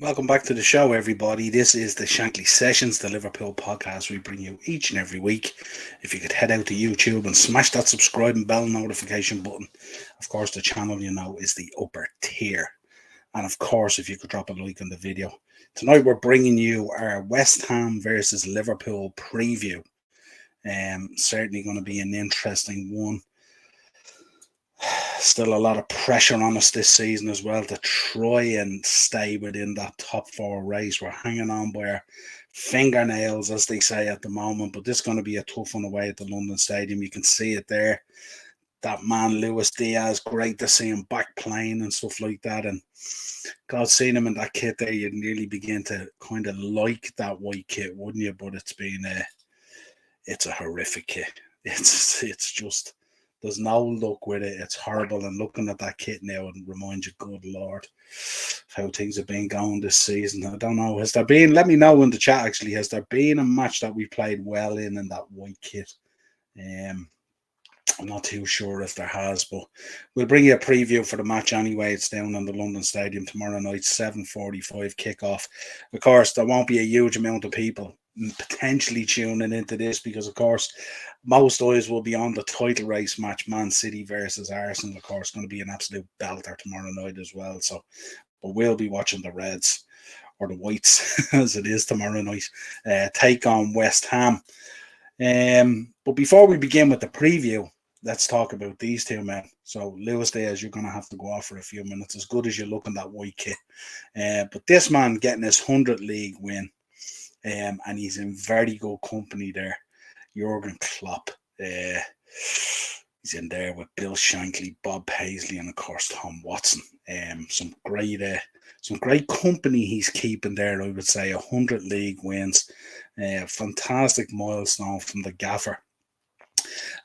Welcome back to the show, everybody. This is the Shankly Sessions, the Liverpool podcast we bring you each and every week. If you could head out to YouTube and smash that subscribe and bell notification button. Of course, the channel you know is the upper tier. And of course, if you could drop a like on the video. Tonight, we're bringing you our West Ham versus Liverpool preview. Certainly going to be an interesting one. Still a lot of pressure on us this season as well to try and stay within that top four race. We're hanging on by our fingernails, as they say at the moment, but this is going to be a tough one away at the London Stadium. You can see it there. That man, Luis Diaz, great to see him back playing and stuff like that. And God, seeing him in that kit there, you'd nearly begin to kind of like that white kit, wouldn't you? But it's a horrific kit. It's just there's no look with it. It's horrible. And looking at that kit now and reminds you, good Lord, how things have been going this season. I don't know. Has there been, let me know in the chat actually, has there been a match that we played well in that white kit? I'm not too sure if there has, but we'll bring you a preview for the match anyway. It's down in the London Stadium tomorrow night, 7:45 kickoff. Of course, there won't be a huge amount of people potentially tuning into this because, of course, most eyes will be on the title race match, Man City versus Arsenal. Of course, going to be an absolute belter tomorrow night as well. So, but we'll be watching the Reds or the Whites as it is tomorrow night take on West Ham. But before we begin with the preview, let's talk about these two men. So, Luis Diaz, you're going to have to go off for a few minutes, as good as you look in that white kit. But this man getting his 100th league win, and he's in very good company there. Jurgen Klopp. He's in there with Bill Shankly, Bob Paisley, and of course Tom Watson. Some great company he's keeping there. I would say 100 league wins, fantastic milestone from the gaffer.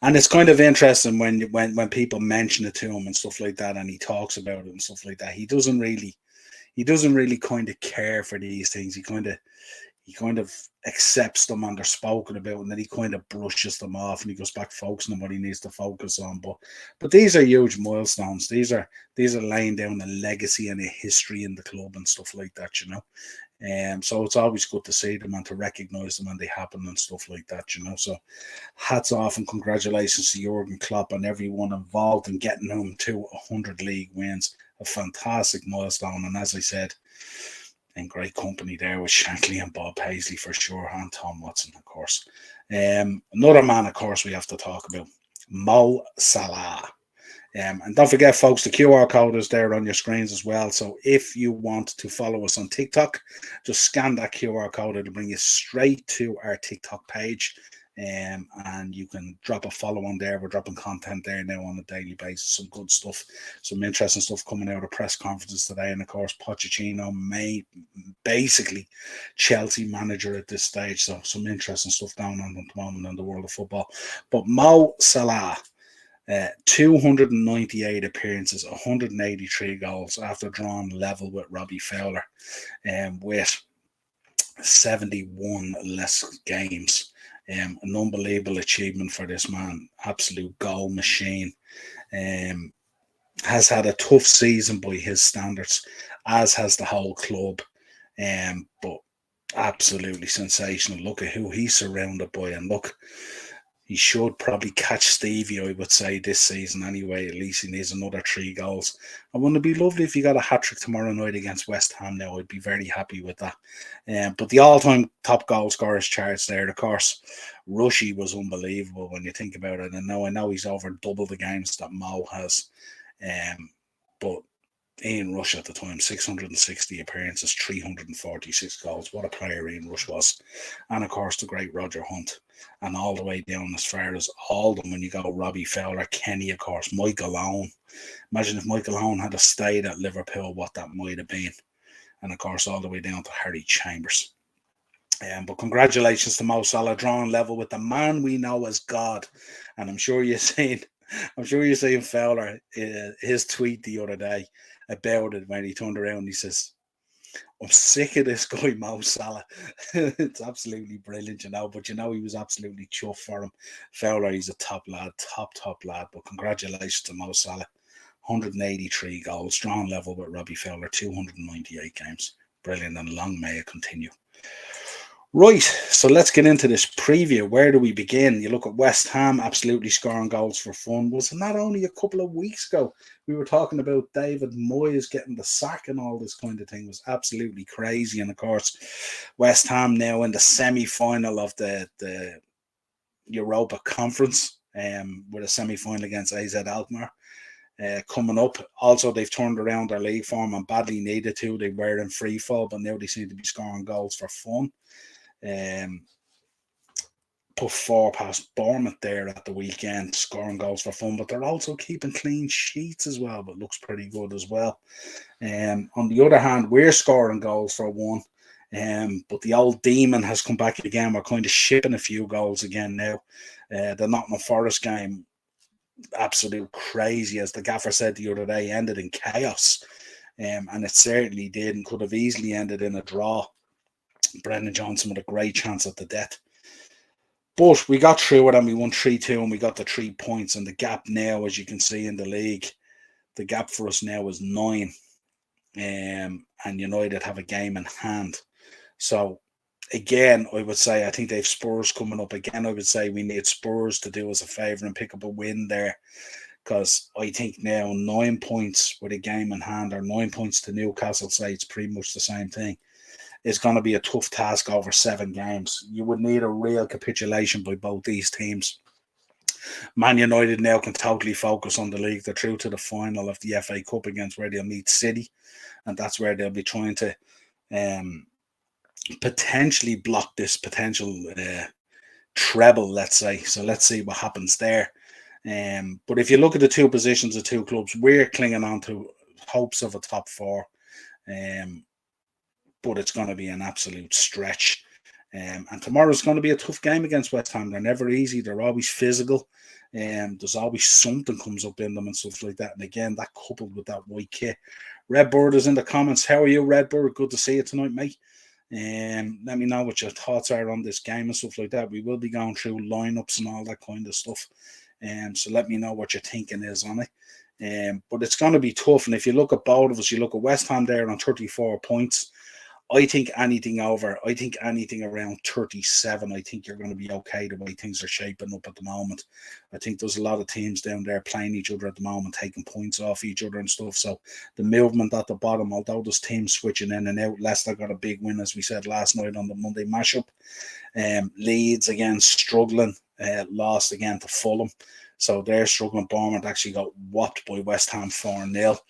And it's kind of interesting when people mention it to him and stuff like that, and he talks about it and stuff like that. He doesn't really kind of care for these things. He kind of accepts them and they're spoken about, and then he kind of brushes them off and he goes back focusing on what he needs to focus on. But these are huge milestones. These are laying down a legacy and a history in the club and stuff like that, you know. So it's always good to see them and to recognise them when they happen and stuff like that, you know. So hats off and congratulations to Jurgen Klopp and everyone involved in getting him to 100 league wins. A fantastic milestone, and as I said, in great company there with Shankly and Bob Paisley for sure, and Tom Watson, of course. Another man, of course, we have to talk about, Mo Salah. And don't forget, folks, the QR code is there on your screens as well. So if you want to follow us on TikTok, just scan that QR code. It'll bring you straight to our TikTok page. And you can drop a follow on there. We're dropping content there now on a daily basis. Some good stuff, some interesting stuff coming out of press conferences today. And of course, Pochettino basically Chelsea manager at this stage. So some interesting stuff going on at the moment in the world of football. But Mo Salah, 298 appearances, 183 goals after drawing level with Robbie Fowler, with 71 less games. An unbelievable achievement for this man. Absolute goal machine. Has had a tough season by his standards, as has the whole club. But absolutely sensational. Look at who he's surrounded by, and look, he should probably catch Stevie, I would say, this season anyway. At least he needs another 3 goals. I want to be lovely if he got a hat-trick tomorrow night against West Ham now. I'd be very happy with that. But the all-time top goal scorers charts there, of course, Rushy was unbelievable when you think about it. And now I know he's over double the games that Mo has. But Ian Rush at the time, 660 appearances, 346 goals. What a player Ian Rush was. And of course, the great Roger Hunt. And all the way down as far as Oldham, when you go Robbie Fowler, Kenny, of course, Michael Owen. Imagine if Michael Owen had stayed at Liverpool, what that might have been. And of course, all the way down to Harry Chambers. But congratulations to Mo Salah, drawing level with the man we know as God. And I'm sure you're seeing Fowler, his tweet the other day about it when he turned around and he says, I'm sick of this guy, Mo Salah. It's absolutely brilliant, you know. But you know, he was absolutely chuffed for him. Fowler, he's a top lad, top lad. But congratulations to Mo Salah. 183 goals, strong level with Robbie Fowler, 298 games. Brilliant, and long may it continue. Right, so let's get into this preview. Where do we begin? You look at West Ham absolutely scoring goals for fun. Was not only a couple of weeks ago we were talking about David Moyes getting the sack and all this kind of thing. It was absolutely crazy. And of course, West Ham now in the semi-final of the Europa Conference, with a semi-final against AZ Alkmaar. Coming up. Also, they've turned around their league form and badly needed to. They were in free fall, but now they seem to be scoring goals for fun. Put 4 past Bournemouth there at the weekend, scoring goals for fun, but they're also keeping clean sheets as well, but looks pretty good as well. On the other hand, we're scoring goals for one, but the old demon has come back again. We're kind of shipping a few goals again now. The Nottingham Forest game, absolute crazy, as the gaffer said the other day, ended in chaos, and it certainly did, and could have easily ended in a draw. Brendan Johnson with a great chance at the death. But we got through it and we won 3-2 and we got the 3 points. And the gap now, as you can see in the league, the gap for us now is 9. And United have a game in hand. So, again, I would say I think they've Spurs coming up. Again, I would say we need Spurs to do us a favour and pick up a win there. Because I think now 9 points with a game in hand, or 9 points to Newcastle, say it's pretty much the same thing. It's going to be a tough task over 7 games. You would need a real capitulation by both these teams. Man United now can totally focus on the league. They're through to the final of the FA Cup against where they'll meet City. And that's where they'll be trying to potentially block this potential treble, let's say. So let's see what happens there. But if you look at the 2 positions of 2 clubs, we're clinging on to hopes of a top 4. But it's going to be an absolute stretch. And tomorrow's going to be a tough game against West Ham. They're never easy. They're always physical. There's always something comes up in them and stuff like that. And again, that coupled with that white kit. Redbird is in the comments. How are you, Redbird? Good to see you tonight, mate. Let me know what your thoughts are on this game and stuff like that. We will be going through lineups and all that kind of stuff. So let me know what your thinking is on it. But it's going to be tough. And if you look at both of us, you look at West Ham there on 34 points. I think anything around 37, I think you're going to be okay the way things are shaping up at the moment. I think there's a lot of teams down there playing each other at the moment, taking points off each other and stuff. So the movement at the bottom, although there's teams switching in and out, Leicester got a big win, as we said last night on the Monday mashup. Leeds, again, struggling, lost again to Fulham. So they're struggling. Bournemouth actually got whopped by West Ham 4-0.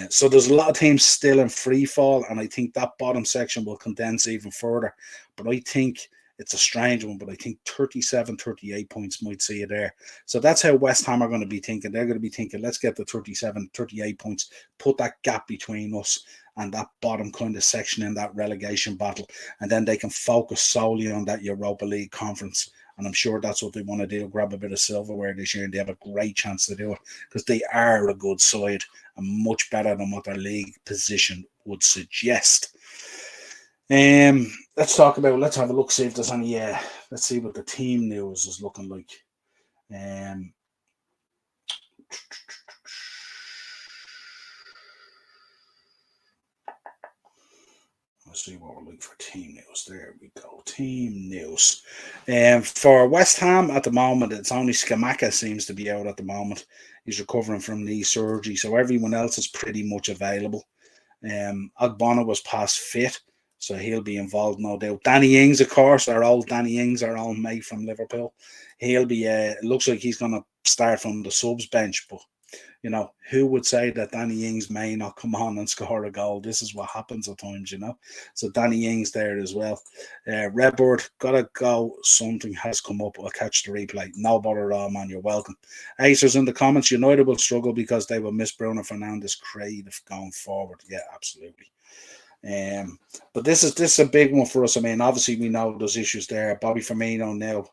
So there's a lot of teams still in free fall, and I think that bottom section will condense even further. But I think it's a strange one, but I think 37, 38 points might see you there. So that's how West Ham are going to be thinking. They're going to be thinking, let's get the 37, 38 points, put that gap between us and that bottom kind of section in that relegation battle, and then they can focus solely on that Europa League conference. And I'm sure that's what they want to do, grab a bit of silverware this year, and they have a great chance to do it because they are a good side and much better than what their league position would suggest. Let's have a look, see if there's any, let's see what the team news is looking like. Let's see what we're looking for. Team news. There we go. Team news. For West Ham at the moment, it's only Scamacca seems to be out at the moment. He's recovering from knee surgery, so everyone else is pretty much available. Agbona was past fit, so he'll be involved, no doubt. Danny Ings, of course, our old mate from Liverpool. He'll be. It looks like he's going to start from the subs bench, but you know, who would say that Danny Ings may not come on and score a goal? This is what happens at times, you know. So Danny Ings there as well. Redbird, gotta go. Something has come up. I'll catch the replay. No bother at all, man. You're welcome. Acers in the comments. United will struggle because they will miss Bruno Fernandes creative going forward. Yeah, absolutely. But this is a big one for us. I mean, obviously we know there's issues there. Bobby Firmino now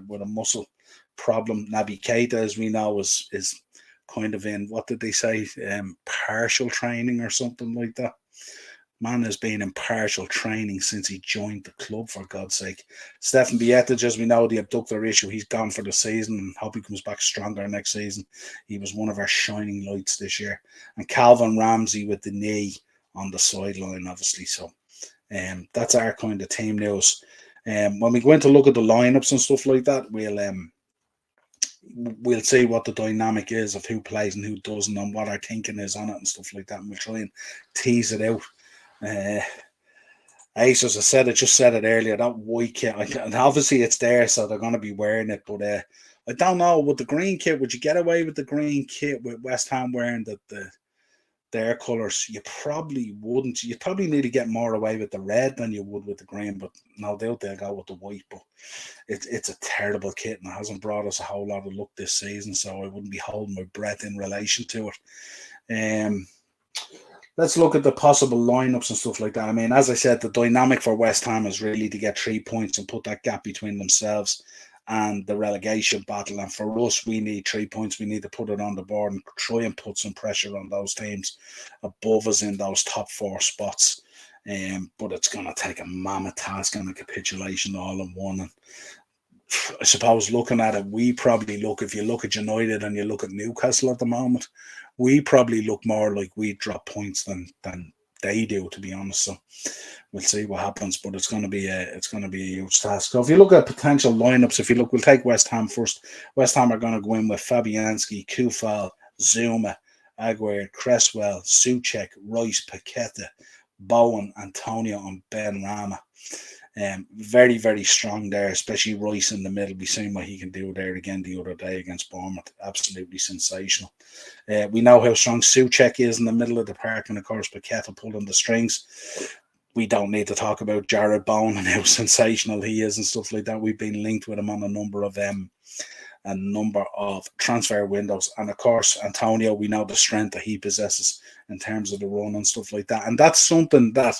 with a muscle problem. Naby Keita, as we know, is kind of in, what did they say, partial training or something like that. Man has been in partial training since he joined the club, for God's sake. Stefan Bietic, as we know, the abductor issue, he's gone for the season, and hope he comes back stronger next season. He was one of our shining lights this year. And Calvin Ramsey with the knee on the sideline, obviously. So that's our kind of team news. When we go in to look at the lineups and stuff like that, we'll see what the dynamic is of who plays and who doesn't, and what our thinking is on it and stuff like that. And we'll try and tease it out. Ace, as I just said it earlier, that white kit, and obviously it's there, so they're going to be wearing it. But I don't know, with the green kit, would you get away with the green kit with West Ham wearing their colours? You probably wouldn't. You probably need to get more away with the red than you would with the green, but no doubt they'll go with the white. But it's a terrible kit, and it hasn't brought us a whole lot of luck this season, so I wouldn't be holding my breath in relation to it. Let's look at the possible lineups and stuff like that. I mean, as I said, the dynamic for West Ham is really to get 3 points and put that gap between themselves and the relegation battle. And for us, we need 3 points. We need to put it on the board and try and put some pressure on those teams above us in those top 4 spots. But it's going to take a mammoth task and a capitulation all in one. And I suppose looking at it, if you look at United and you look at Newcastle at the moment, we probably look more like we drop points than they do, to be honest. So we'll see what happens, but it's going to be a huge task. So if you look at potential lineups, we'll take West Ham first. West Ham are going to go in with Fabianski, Kufal, Zuma, Aguirre, Cresswell, Souček, Rice, Paqueta, Bowen, Antonio, and Ben Rama. Very, very strong there, especially Rice in the middle. We've seen what he can do there again the other day against Bournemouth. Absolutely sensational. We know how strong Souček is in the middle of the park, and of course Paqueta pulling the strings. We don't need to talk about Jared Bowen and how sensational he is and stuff like that. We've been linked with him on a number of transfer windows, and of course Antonio, we know the strength that he possesses in terms of the run and stuff like that. And that's something that,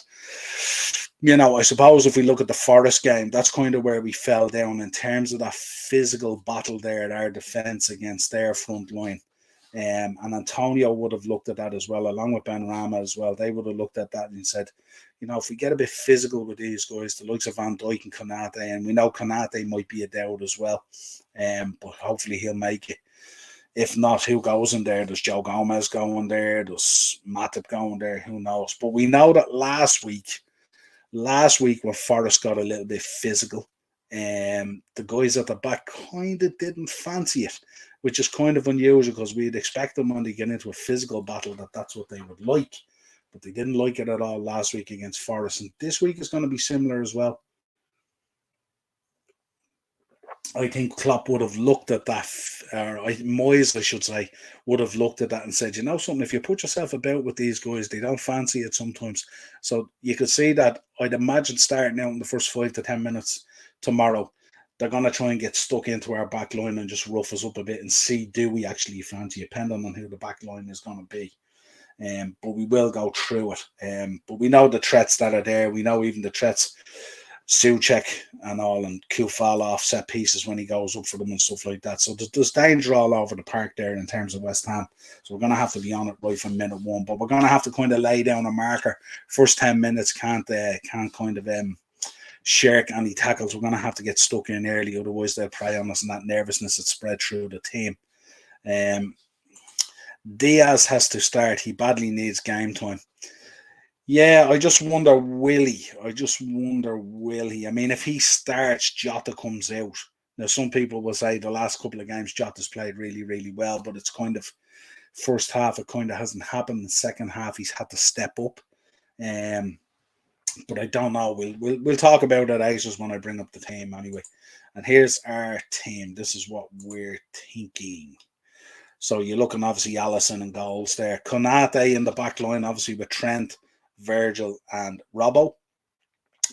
I suppose if we look at the Forest game, that's kind of where we fell down in terms of that physical battle there at our defence against their front line. And Antonio would have looked at that as well, along with Ben Rama as well. They would have looked at that and said, if we get a bit physical with these guys, the likes of Van Dijk and Konate, and we know Konate might be a doubt as well, but hopefully he'll make it. If not, who goes in there? There's Joe Gomez going there, there's Matip going there, who knows? But we know that last week when Forest got a little bit physical, the guys at the back kind of didn't fancy it, which is kind of unusual because we'd expect them when they get into a physical battle that's what they would like. But they didn't like it at all last week against Forest. And this week is going to be similar as well. I think Klopp would have looked at that, Moyes, I should say, would have looked at that and said, something, if you put yourself about with these guys, they don't fancy it sometimes. So you could see that, I'd imagine, starting out in the first 5 to 10 minutes tomorrow, they're going to try and get stuck into our back line and just rough us up a bit and see, do we actually fancy it, depending on who the back line is going to be. But we will go through it. But we know the threats that are there. We know even the threats, Souček and all, and Kufal off set pieces when he goes up for them and stuff like that. So there's danger all over the park there in terms of West Ham. So we're going to have to be on it right from minute 1. But we're going to have to kind of lay down a marker. First 10 minutes can't kind of shirk any tackles. We're going to have to get stuck in early, otherwise they'll prey on us, and that nervousness that spread through the team. Diaz has to start. He badly needs game time. Yeah, I just wonder, will he? I mean, if he starts, Jota comes out. Now, some people will say the last couple of games, Jota's played really, really well, but it's kind of first half, it kind of hasn't happened. The second half, he's had to step up. But I don't know. We'll talk about it, Aces, when I bring up the team anyway. And here's our team. This is what we're thinking. So you're looking, obviously, Alisson and goals there. Konate in the back line, obviously, with Trent, Virgil, and Robbo.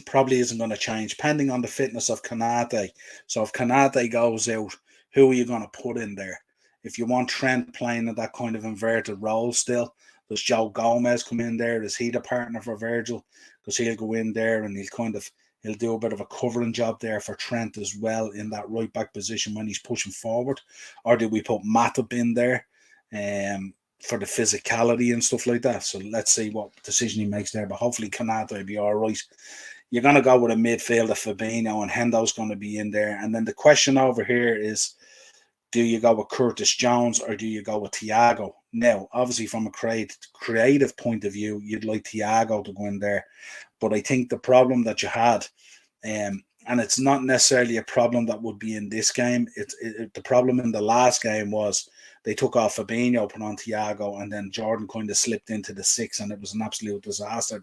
Probably isn't going to change, depending on the fitness of Konate. So if Konate goes out, who are you going to put in there? If you want Trent playing in that kind of inverted role still, does Joe Gomez come in there? Is he the partner for Virgil? Because he'll go in there and he'll do a bit of a covering job there for Trent as well in that right back position when he's pushing forward. Or do we put Matip in there for the physicality and stuff like that? So let's see what decision he makes there. But hopefully Konate will be all right. You're going to go with a midfielder, Fabinho, and Hendo's going to be in there. And then the question over here is, do you go with Curtis Jones or do you go with Thiago? Now, obviously, from a creative point of view, you'd like Thiago to go in there. But I think the problem that you had, and it's not necessarily a problem that would be in this game. The problem in the last game was they took off Fabinho, put on Thiago, and then Jordan kind of slipped into the six, and it was an absolute disaster.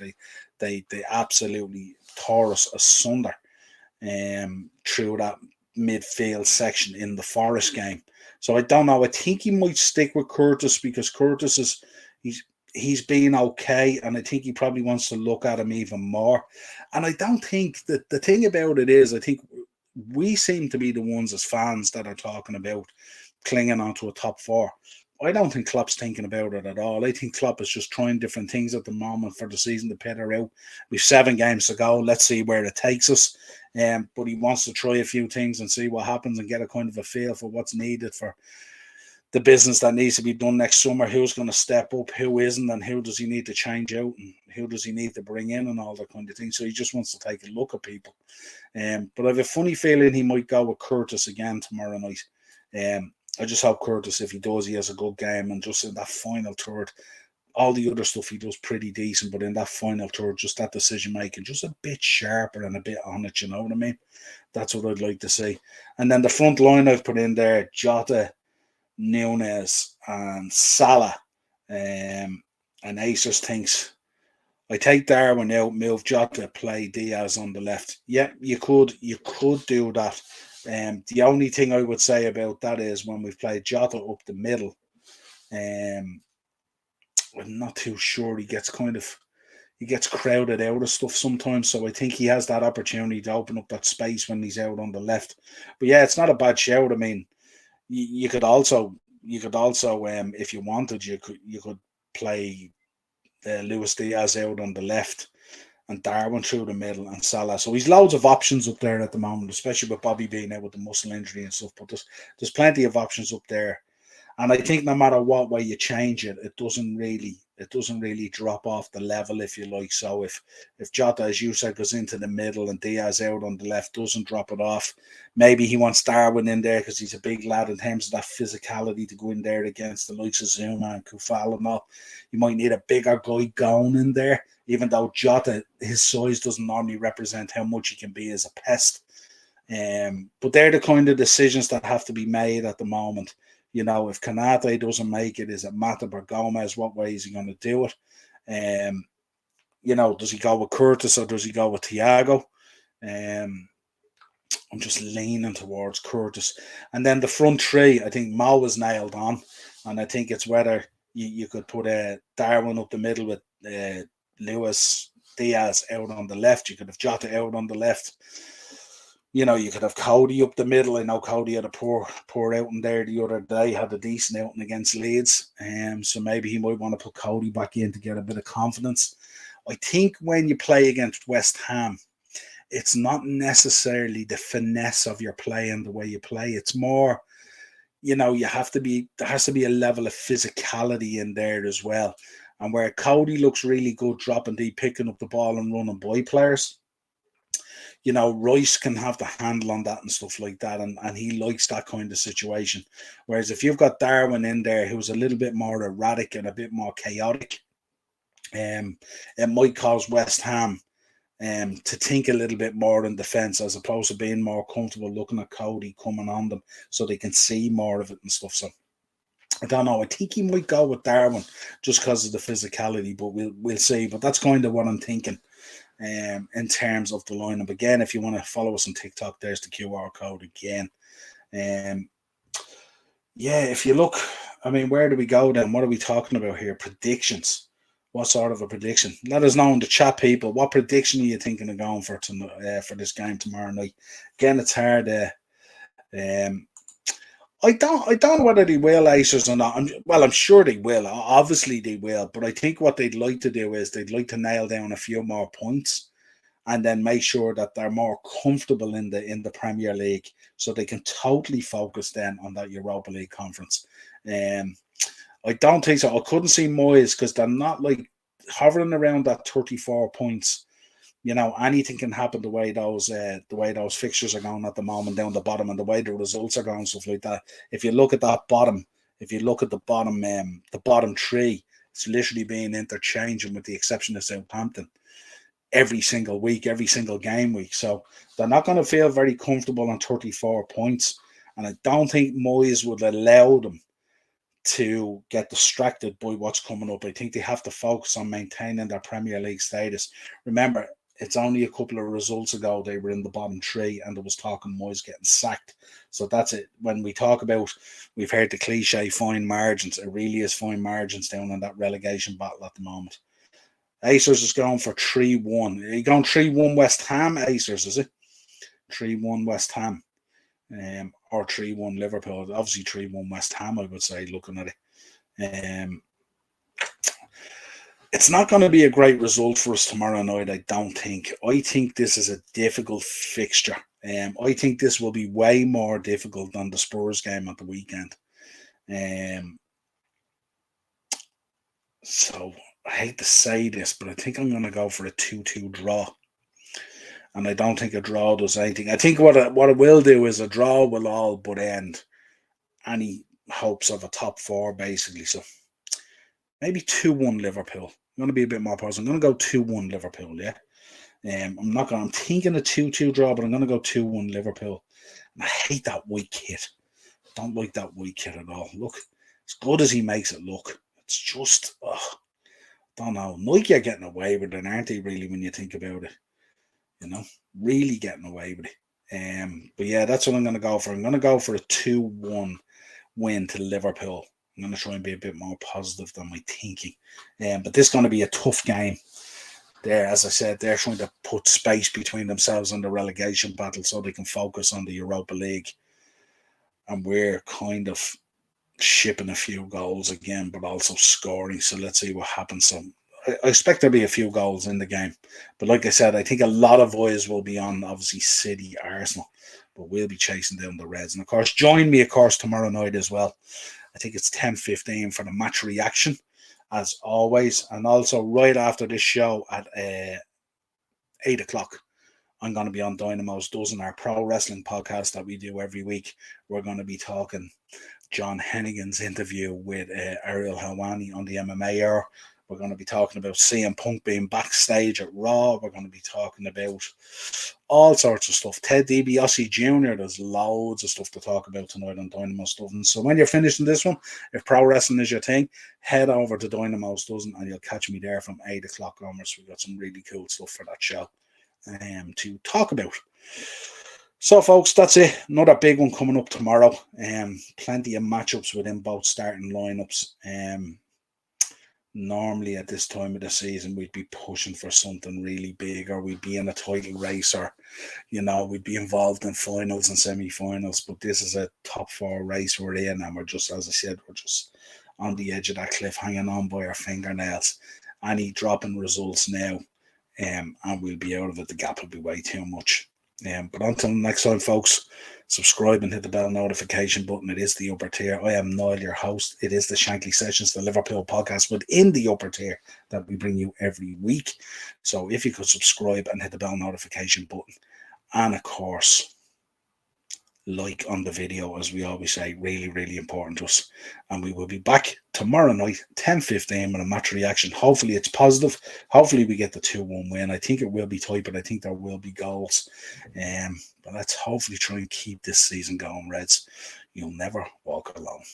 They absolutely tore us asunder through that midfield section in the Forest game. So I don't know. I think he might stick with Curtis because Curtis is he's been okay, and I think he probably wants to look at him even more. And I don't think that the thing about it is, I think we seem to be the ones as fans that are talking about clinging onto a top four. I don't think Klopp's thinking about it at all. I think Klopp is just trying different things at the moment for the season to peter out. We've 7 games to go. Let's see where it takes us. But he wants to try a few things and see what happens and get a kind of a feel for what's needed for the business that needs to be done next summer. Who's going to step up, who isn't, and who does he need to change out, and who does he need to bring in, and all that kind of thing. So he just wants to take a look at people. But I have a funny feeling he might go with Curtis again tomorrow night. I just hope Curtis, if he does, he has a good game, and just in that final third, all the other stuff he does pretty decent, but in that final third, just that decision making, just a bit sharper and a bit on it, you know what I mean? That's what I'd like to see. And then the front line I've put in there, Jota, Nunes and Salah, and Acers thinks I take Darwin out, move Jota, play Diaz on the left. Yeah, you could do that. The only thing I would say about that is when we've played Jota up the middle, I'm not too sure. He gets crowded out of stuff sometimes, so I think he has that opportunity to open up that space when he's out on the left. But yeah, it's not a bad shout. I mean, you could also, if you wanted, you could play Luis Diaz out on the left and Darwin through the middle and Salah. So he's loads of options up there at the moment, especially with Bobby being out with the muscle injury and stuff. But there's plenty of options up there. And I think no matter what way you change it, it doesn't really drop off the level, if you like. So if Jota, as you said, goes into the middle and Diaz out on the left, doesn't drop it off. Maybe he wants Darwin in there because he's a big lad in terms of that physicality to go in there against the likes of Zuma and Kufal and all. You might need a bigger guy going in there, even though Jota, his size doesn't normally represent how much he can be as a pest. But they're the kind of decisions that have to be made at the moment. You know, if Kanate doesn't make it, is it Matip or Gomez? What way is he going to do it? You know, does he go with Curtis or does he go with Thiago? I'm just leaning towards Curtis. And then the front three, I think Mo is nailed on. And I think it's whether you could put Darwin up the middle with Luis Diaz out on the left. You could have Jota out on the left. You know, you could have Cody up the middle. I know Cody had a poor outing there the other day, had a decent outing against Leeds. So maybe he might want to put Cody back in to get a bit of confidence. I think when you play against West Ham, it's not necessarily the finesse of your play and the way you play. It's more, you know, there has to be a level of physicality in there as well. And where Cody looks really good dropping deep, picking up the ball and running by players, you know, Rice can have the handle on that and stuff like that, and he likes that kind of situation. Whereas if you've got Darwin in there, who's a little bit more erratic and a bit more chaotic, it might cause West Ham to think a little bit more in defence as opposed to being more comfortable looking at Cody coming on them so they can see more of it and stuff. So I don't know. I think he might go with Darwin just because of the physicality, but we'll see. But that's kind of what I'm thinking. In terms of the lineup. Again, if you want to follow us on TikTok, there's the QR code again. Yeah, if you look, I mean, where do we go then? What are we talking about here? Predictions. What sort of a prediction? Let us know in the chat, people. What prediction are you thinking of going for this game tomorrow night? Again, it's hard. I don't know whether they will Acers or not. I'm sure they will. Obviously they will. But I think what they'd like to do is they'd like to nail down a few more points and then make sure that they're more comfortable in the Premier League so they can totally focus then on that Europa League conference. I don't think so. I couldn't see Moyes because they're not like hovering around that 34 points. You know, anything can happen the way those fixtures are going at the moment down the bottom and the way the results are going, stuff like that. If you look at that bottom, If you look at the bottom three, it's literally being interchanging with the exception of Southampton every single week, every single game week. So they're not going to feel very comfortable on 34 points. And I don't think Moyes would allow them to get distracted by what's coming up. I think they have to focus on maintaining their Premier League status. Remember, it's only a couple of results ago they were in the bottom three and there was talking Moyes getting sacked. So that's it. When we talk about, we've heard the cliche fine margins, it really is fine margins down in that relegation battle at the moment. Acers is going for 3-1. Are you going 3-1 West Ham, Acers, is it? 3-1 West Ham. Or 3-1 Liverpool. Obviously 3-1 West Ham, I would say, looking at it. It's not going to be a great result for us tomorrow night, I don't think. I think this is a difficult fixture. I think this will be way more difficult than the Spurs game at the weekend. So I hate to say this, but I think I'm going to go for a 2-2 draw. And I don't think a draw does anything. I think what it will do is a draw will all but end any hopes of a top four, basically. So maybe 2-1 Liverpool. I'm going to be a bit more positive. I'm going to go 2-1 Liverpool, yeah. I'm thinking a 2-2 draw, but I'm going to go 2-1 Liverpool. And I hate that white kit. Don't like that white kit at all. Look, as good as he makes it look, it's just, don't know. Nike are getting away with it, aren't they, really, when you think about it? You know, really getting away with it. But yeah, that's what I'm going to go for. I'm going to go for a 2-1 win to Liverpool. I'm going to try and be a bit more positive than my thinking. But this is going to be a tough game. There, as I said, they're trying to put space between themselves and the relegation battle so they can focus on the Europa League. And we're kind of shipping a few goals again, but also scoring. So let's see what happens. So I expect there'll be a few goals in the game. But like I said, I think a lot of eyes will be on, obviously, City, Arsenal. But we'll be chasing down the Reds. And, of course, join me, of course, tomorrow night as well. I think it's 10:15 for the match reaction, as always. And also, right after this show at 8 o'clock, I'm going to be on Dynamo's Dozen, our pro wrestling podcast that we do every week. We're going to be talking John Hennigan's interview with Ariel Helwani on the MMA Hour. We're going to be talking about CM Punk being backstage at Raw. We're going to be talking about all sorts of stuff. Ted DiBiase Jr., there's loads of stuff to talk about tonight on Dynamo's Dozen. So when you're finishing this one, if pro wrestling is your thing, head over to Dynamo's Dozen and you'll catch me there from 8 o'clock onwards. We've got some really cool stuff for that show to talk about. So, folks, that's it. Another big one coming up tomorrow. Plenty of matchups within both starting lineups. Normally at this time of the season, we'd be pushing for something really big, or we'd be in a title race, or, we'd be involved in finals and semi-finals. But this is a top four race we're in, and we're just, as I said, we're just on the edge of that cliff, hanging on by our fingernails. Any dropping results now, and we'll be out of it. The gap will be way too much. But until next time, folks, subscribe and hit the bell notification button. It is the Upper Tier. I am Niall, your host. It is the Shankly Sessions, the Liverpool podcast within the Upper Tier that we bring you every week. So if you could subscribe and hit the bell notification button, and of course, like on the video, as we always say, really, really important to us. And we will be back tomorrow night, 10:15, with a match reaction. Hopefully it's positive. Hopefully we get the 2-1 win. I think it will be tight, but I think there will be goals. But let's hopefully try and keep this season going, Reds. You'll never walk alone.